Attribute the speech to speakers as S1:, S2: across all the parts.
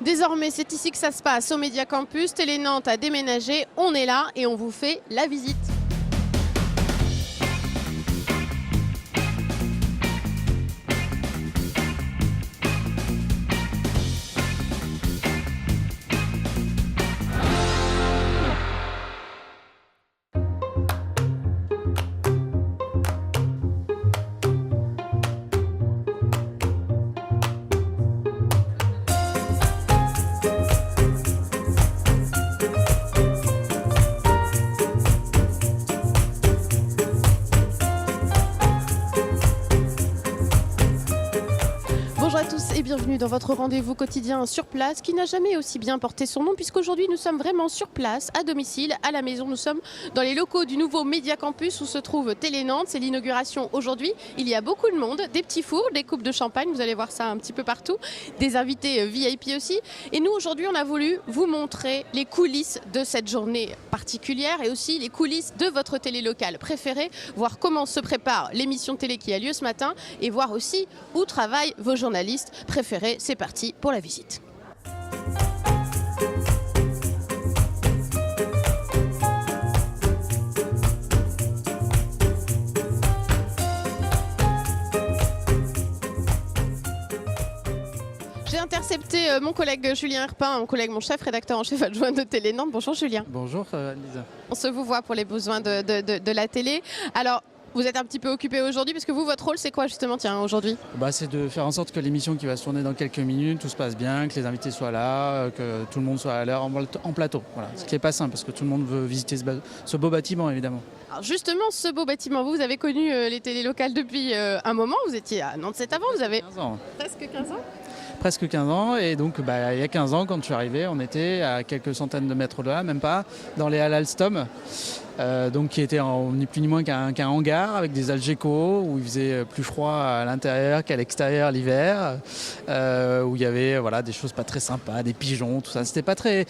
S1: Désormais, c'est ici que ça se passe, au Média Campus. Télé Nantes a déménagé, on est là et on vous fait la visite. Bonjour à tous et bienvenue dans votre rendez-vous quotidien sur place qui n'a jamais aussi bien porté son nom puisqu'aujourd'hui nous sommes vraiment sur place, à domicile, à la maison. Nous sommes dans les locaux du nouveau Média Campus où se trouve Télé Nantes. C'est l'inauguration aujourd'hui. Il y a beaucoup de monde, des petits fours, des coupes de champagne, vous allez voir ça un petit peu partout, des invités VIP aussi. Et nous aujourd'hui on a voulu vous montrer les coulisses de cette journée particulière et aussi les coulisses de votre télé locale préférée, voir comment se prépare l'émission télé qui a lieu ce matin et voir aussi où travaillent vos journalistes préférés. C'est parti pour la visite. J'ai intercepté mon collègue Julien Herpin, mon chef rédacteur en chef adjoint de Télé Nantes. Bonjour Julien.
S2: Bonjour Lisa.
S1: On se vous voit pour les besoins de la télé. Alors, vous êtes un petit peu occupé aujourd'hui parce que vous, votre rôle, c'est quoi justement aujourd'hui ?
S2: C'est de faire en sorte que l'émission qui va se tourner dans quelques minutes, tout se passe bien, que les invités soient là, que tout le monde soit à l'heure en plateau. Voilà. Ce qui n'est pas simple parce que tout le monde veut visiter ce beau bâtiment évidemment.
S1: Alors justement, ce beau bâtiment, vous avez connu les télés locales depuis un moment. Vous étiez à Nantes avant, vous avez
S2: 15 ans.
S1: Presque 15 ans.
S2: Presque 15 ans et donc il y a 15 ans quand je suis arrivé, on était à quelques centaines de mètres de là, même pas, dans les halles Alstom. Qui était ni plus ni moins qu'un hangar avec des Algeco où il faisait plus froid à l'intérieur qu'à l'extérieur l'hiver, où il y avait des choses pas très sympas, des pigeons, tout ça. C'était pas très,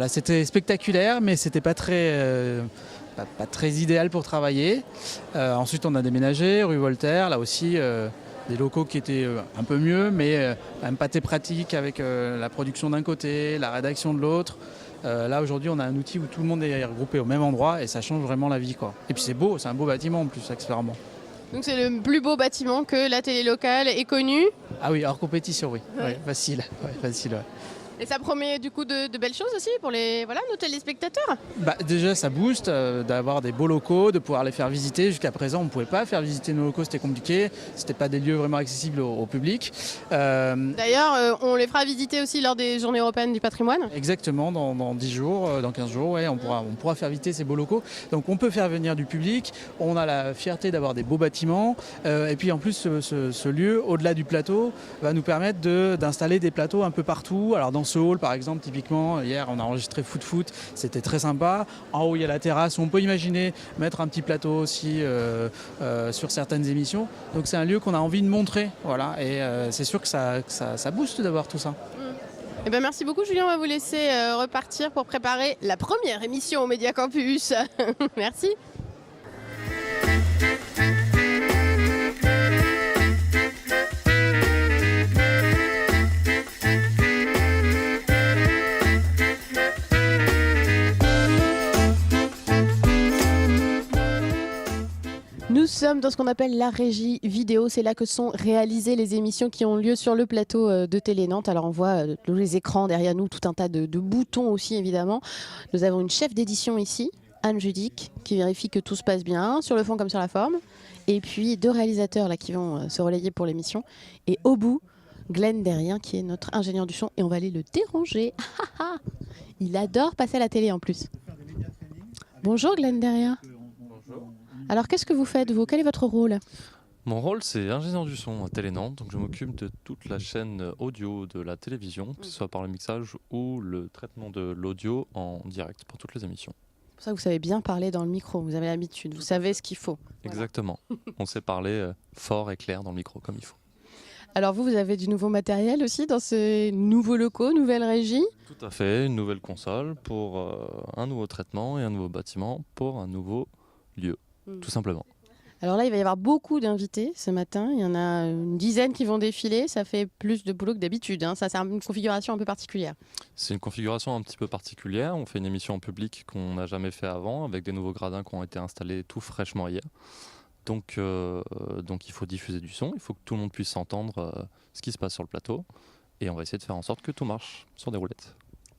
S2: c'était spectaculaire, mais c'était pas très idéal pour travailler. Ensuite, on a déménagé rue Voltaire, là aussi. Des locaux qui étaient un peu mieux, mais quand même pas très pratiques avec la production d'un côté, la rédaction de l'autre. Là aujourd'hui on a un outil où tout le monde est regroupé au même endroit et ça change vraiment la vie, quoi. Et puis c'est beau, c'est un beau bâtiment en plus accessoirement.
S1: Donc c'est le plus beau bâtiment que la télé locale ait connu.
S2: Ah oui, hors compétition, oui.
S1: Ouais.
S2: Ouais, facile. Ouais.
S1: Et ça promet du coup de belles choses aussi pour nos téléspectateurs.
S2: Déjà ça booste d'avoir des beaux locaux, de pouvoir les faire visiter. Jusqu'à présent on ne pouvait pas faire visiter nos locaux, c'était compliqué. C'était pas des lieux vraiment accessibles au public.
S1: D'ailleurs on les fera visiter aussi lors des journées européennes du patrimoine.
S2: Exactement, dans 10 jours, dans 15 jours, on pourra faire visiter ces beaux locaux. Donc on peut faire venir du public, on a la fierté d'avoir des beaux bâtiments. Et puis en plus ce lieu, au-delà du plateau, va nous permettre d'installer des plateaux un peu partout. Alors dans ce hall par exemple, typiquement, hier on a enregistré Foot, c'était très sympa. En haut il y a la terrasse, on peut imaginer mettre un petit plateau aussi sur certaines émissions. Donc c'est un lieu qu'on a envie de montrer, et c'est sûr que ça booste d'avoir tout ça.
S1: Eh ben merci beaucoup Julien, on va vous laisser repartir pour préparer la première émission au Média Campus. Merci. Nous sommes dans ce qu'on appelle la régie vidéo. C'est là que sont réalisées les émissions qui ont lieu sur le plateau de Télé Nantes. Alors on voit les écrans derrière nous, tout un tas de boutons aussi évidemment. Nous avons une chef d'édition ici, Anne Judic, qui vérifie que tout se passe bien, sur le fond comme sur la forme. Et puis 2 réalisateurs là qui vont se relayer pour l'émission. Et au bout, Glenn Derrien qui est notre ingénieur du son. Et on va aller le déranger. Il adore passer à la télé en plus. Bonjour Glenn Derrien. Alors qu'est-ce que vous faites vous ? Quel est votre rôle ?
S3: Mon rôle, c'est ingénieur du son à Télé Nantes, donc je m'occupe de toute la chaîne audio de la télévision, que ce soit par le mixage ou le traitement de l'audio en direct pour toutes les émissions.
S1: C'est pour ça que vous savez bien parler dans le micro, vous avez l'habitude, vous savez ce qu'il faut.
S3: Exactement, on sait parler fort et clair dans le micro comme il faut.
S1: Alors vous avez du nouveau matériel aussi dans ces nouveaux locaux, nouvelle régie ?
S3: Tout à fait, une nouvelle console pour un nouveau traitement et un nouveau bâtiment pour un nouveau lieu, tout simplement.
S1: Alors là, il va y avoir beaucoup d'invités ce matin. Il y en a une dizaine qui vont défiler. Ça fait plus de boulot que d'habitude. Ça, c'est une configuration un peu particulière.
S3: C'est une configuration un petit peu particulière. On fait une émission en public qu'on n'a jamais fait avant, avec des nouveaux gradins qui ont été installés tout fraîchement hier. Donc il faut diffuser du son, il faut que tout le monde puisse entendre ce qui se passe sur le plateau. Et on va essayer de faire en sorte que tout marche sur des roulettes.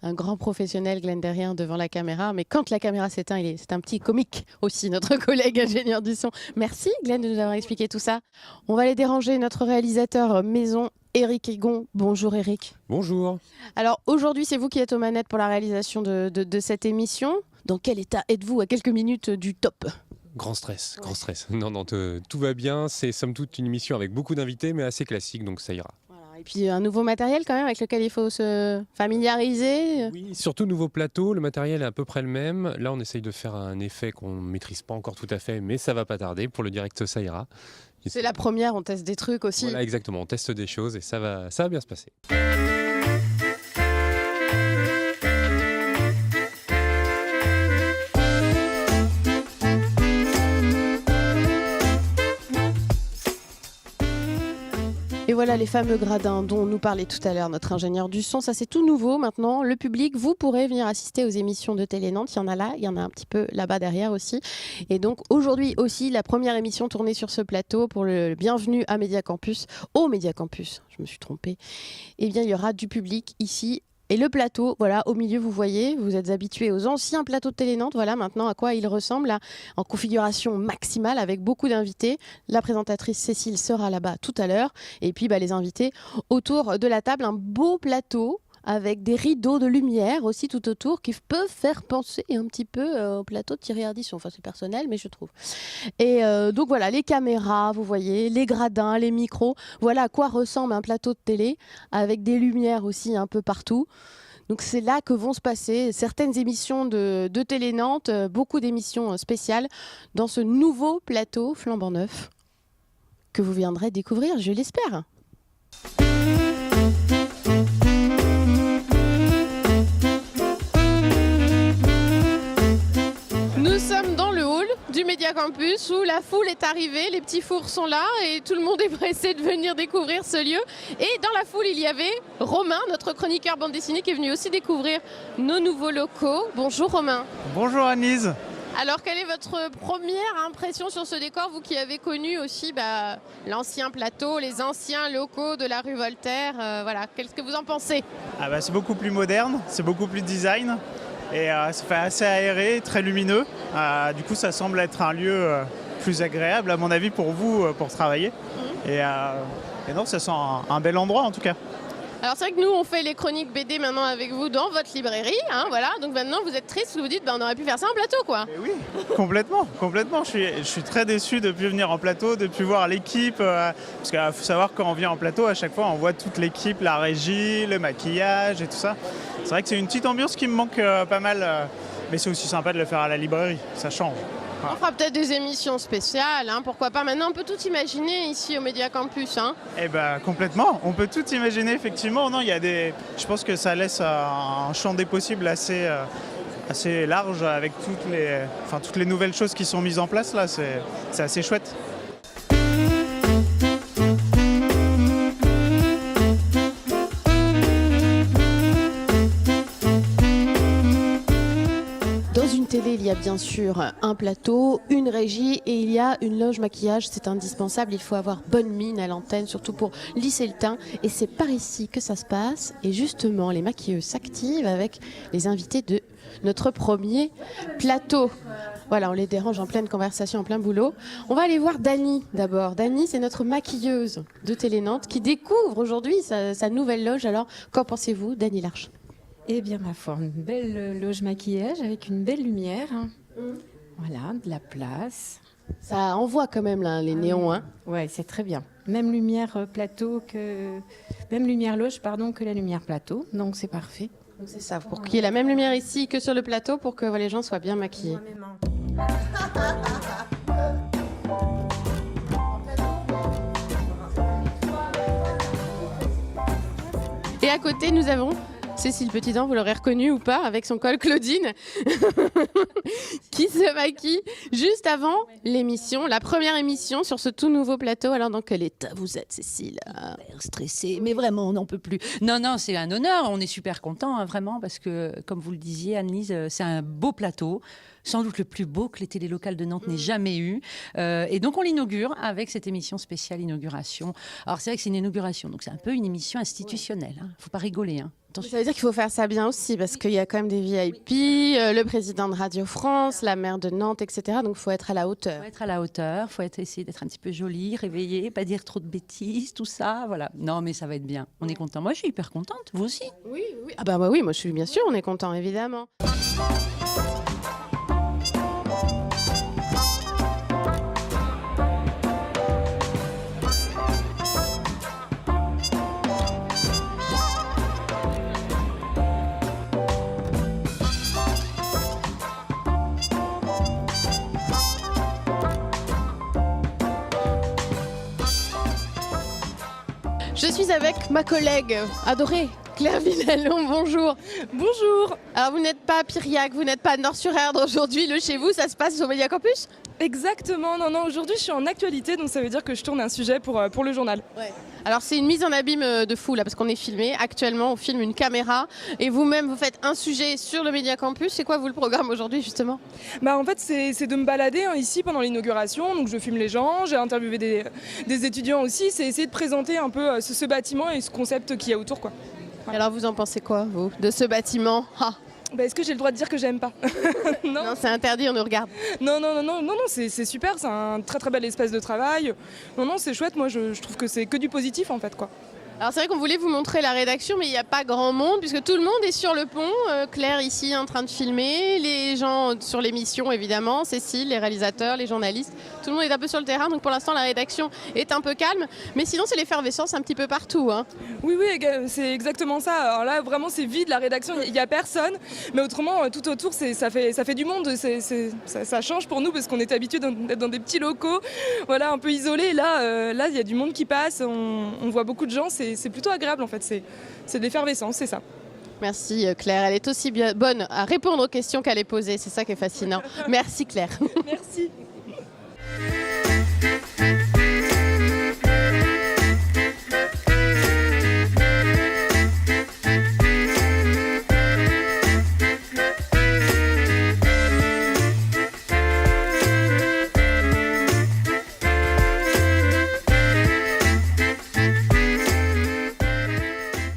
S1: Un grand professionnel, Glenn Derrien, devant la caméra. Mais quand la caméra s'éteint, c'est un petit comique aussi, notre collègue ingénieur du son. Merci, Glenn, de nous avoir expliqué tout ça. On va aller déranger notre réalisateur maison, Éric Egon. Bonjour, Éric.
S4: Bonjour.
S1: Alors, aujourd'hui, c'est vous qui êtes aux manettes pour la réalisation de cette émission. Dans quel état êtes-vous à quelques minutes du top ?
S4: Grand stress, grand stress. Non, tout va bien. C'est somme toute une émission avec beaucoup d'invités, mais assez classique, donc ça ira.
S1: Et puis un nouveau matériel quand même avec lequel il faut se familiariser.
S4: Oui, surtout nouveau plateau, le matériel est à peu près le même. Là, on essaye de faire un effet qu'on ne maîtrise pas encore tout à fait, mais ça va pas tarder. Pour le direct, ça ira.
S1: C'est la première, on teste des trucs aussi.
S4: Voilà, exactement, on teste des choses et ça va bien se passer.
S1: Et voilà les fameux gradins dont nous parlait tout à l'heure notre ingénieur du son. Ça, c'est tout nouveau maintenant. Le public, vous pourrez venir assister aux émissions de Télé Nantes. Il y en a là, il y en a un petit peu là-bas derrière aussi. Et donc aujourd'hui aussi, la première émission tournée sur ce plateau pour le bienvenue à Média Campus, au Média Campus, je me suis trompée. Eh bien, il y aura du public ici. Et le plateau, voilà, au milieu, vous voyez, vous êtes habitués aux anciens plateaux de Télé Nantes. Voilà maintenant à quoi il ressemble, là, en configuration maximale avec beaucoup d'invités. La présentatrice Cécile sera là-bas tout à l'heure. Et puis les invités autour de la table, un beau plateau avec des rideaux de lumière aussi tout autour qui peuvent faire penser un petit peu au plateau de Thierry Ardisson. Enfin, c'est personnel, mais je trouve. Et donc voilà, les caméras, vous voyez, les gradins, les micros. Voilà à quoi ressemble un plateau de télé avec des lumières aussi un peu partout. Donc c'est là que vont se passer certaines émissions de Télé Nantes, beaucoup d'émissions spéciales dans ce nouveau plateau flambant neuf que vous viendrez découvrir, je l'espère. Nous sommes dans le hall du Média Campus où la foule est arrivée, les petits fours sont là et tout le monde est pressé de venir découvrir ce lieu. Et dans la foule, il y avait Romain, notre chroniqueur bande dessinée, qui est venu aussi découvrir nos nouveaux locaux. Bonjour Romain.
S5: Bonjour Anise.
S1: Alors, quelle est votre première impression sur ce décor, vous qui avez connu aussi l'ancien plateau, les anciens locaux de la rue Voltaire, voilà, qu'est-ce que vous en pensez ?
S5: C'est beaucoup plus moderne, c'est beaucoup plus design et ça fait assez aéré, très lumineux. Du coup, ça semble être un lieu plus agréable, à mon avis, pour vous, pour travailler. Et non, ça sent un bel endroit en tout cas.
S1: Alors c'est vrai que nous on fait les chroniques BD maintenant avec vous dans votre librairie, voilà. Donc maintenant vous êtes triste, vous vous dites on aurait pu faire ça en plateau quoi.
S5: Et oui, complètement. Je suis très déçu de ne plus venir en plateau, de ne plus voir l'équipe. Parce qu'il faut savoir quand on vient en plateau, à chaque fois on voit toute l'équipe, la régie, le maquillage et tout ça. C'est vrai que c'est une petite ambiance qui me manque pas mal. Mais c'est aussi sympa de le faire à la librairie, ça change.
S1: On fera peut-être des émissions spéciales, pourquoi pas. Maintenant, on peut tout imaginer ici au Média Campus.
S5: Complètement, on peut tout imaginer, effectivement. Non, je pense que ça laisse un champ des possibles assez large avec toutes les nouvelles choses qui sont mises en place. Là, c'est assez chouette.
S1: Télé, il y a bien sûr un plateau, une régie et il y a une loge maquillage, c'est indispensable, il faut avoir bonne mine à l'antenne, surtout pour lisser le teint et c'est par ici que ça se passe et justement les maquilleuses s'activent avec les invités de notre premier plateau. Voilà, on les dérange en pleine conversation, en plein boulot. On va aller voir Dany d'abord. Dany, c'est notre maquilleuse de Télé Nantes qui découvre aujourd'hui sa nouvelle loge. Alors, qu'en pensez-vous, Dany Larche ?
S6: Eh bien, ma foi, une belle loge maquillage avec une belle lumière. Voilà, de la place.
S1: Ça envoie quand même là, les néons.
S6: Ouais, c'est très bien. Même lumière loge, que la lumière plateau. Donc c'est parfait.
S1: Donc c'est ça, pour qu'il y ait la même lumière ici que sur le plateau, pour que les gens soient bien maquillés. Et à côté, nous avons Cécile Petitdent, vous l'aurez reconnue ou pas, avec son col Claudine, qui se maquille juste avant l'émission, la première émission sur ce tout nouveau plateau. Alors dans quel état vous êtes, Cécile?
S7: Hyper stressé, mais vraiment, on n'en peut plus. Non, non, c'est un honneur, on est super contents, hein, vraiment, parce que, comme vous le disiez, Anne-Lise, c'est un beau plateau, sans doute le plus beau que les télés locales de Nantes n'aient jamais eu. Et donc, on l'inaugure avec cette émission spéciale inauguration. Alors, c'est vrai que c'est une inauguration, donc c'est un peu une émission institutionnelle. Il ne faut pas rigoler. Hein.
S1: Ça veut dire qu'il faut faire ça bien aussi, parce qu'il y a quand même des VIP, le président de Radio France, la maire de Nantes, etc. Donc il faut être à la hauteur.
S7: Il faut être à la hauteur, il faut essayer d'être un petit peu jolie, réveillée, pas dire trop de bêtises, tout ça. Voilà. Non, mais ça va être bien. On est content. Moi, je suis hyper contente. Vous aussi?
S1: Oui, oui. Ah bah oui, moi je suis bien sûr, on est content, évidemment. Je suis avec ma collègue adorée, Claire Vinallon, bonjour.
S8: Bonjour.
S1: Alors vous n'êtes pas à Piriac, vous n'êtes pas à Nord-sur-Erdre aujourd'hui, le chez vous, ça se passe au Média Campus?
S8: Exactement, non, aujourd'hui je suis en actualité, donc ça veut dire que je tourne un sujet pour le journal.
S1: Ouais. Alors c'est une mise en abîme de fou là, parce qu'on est filmé. Actuellement, on filme une caméra et vous-même, vous faites un sujet sur le Média Campus. C'est quoi, vous, le programme aujourd'hui, justement?
S8: En fait, c'est de me balader ici pendant l'inauguration, donc je filme les gens, j'ai interviewé des étudiants aussi, c'est essayer de présenter un peu ce bâtiment et ce concept qu'il y a autour, quoi.
S1: Ouais. Alors vous en pensez quoi, vous, de ce bâtiment?
S8: Est-ce que j'ai le droit de dire que j'aime pas?
S1: Non, c'est interdit, on nous regarde.
S8: Non, c'est super, c'est un très très bel espace de travail. Non, c'est chouette, moi je trouve que c'est que du positif en fait, quoi.
S1: Alors c'est vrai qu'on voulait vous montrer la rédaction, mais il n'y a pas grand monde, puisque tout le monde est sur le pont. Claire ici en train de filmer, les gens sur l'émission évidemment, Cécile, les réalisateurs, les journalistes. Tout le monde est un peu sur le terrain, donc pour l'instant la rédaction est un peu calme. Mais sinon c'est l'effervescence un petit peu partout. Hein.
S8: Oui, c'est exactement ça. Alors là vraiment c'est vide, la rédaction, il n'y a personne. Mais autrement, tout autour, ça fait du monde. Ça change pour nous, parce qu'on est habitué d'être dans des petits locaux, voilà, un peu isolés. Là, il y a du monde qui passe, on voit beaucoup de gens. C'est plutôt agréable en fait, c'est de l'effervescence, c'est ça.
S1: Merci Claire, elle est aussi bien bonne à répondre aux questions qu'à les poser, c'est ça qui est fascinant. Merci Claire.
S8: Merci.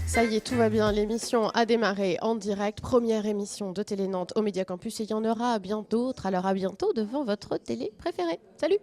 S1: Ça y est, tout va bien. L'émission a démarré en direct. Première émission de Télé Nantes au Média Campus. Et il y en aura bien d'autres. Alors à bientôt devant votre télé préférée. Salut!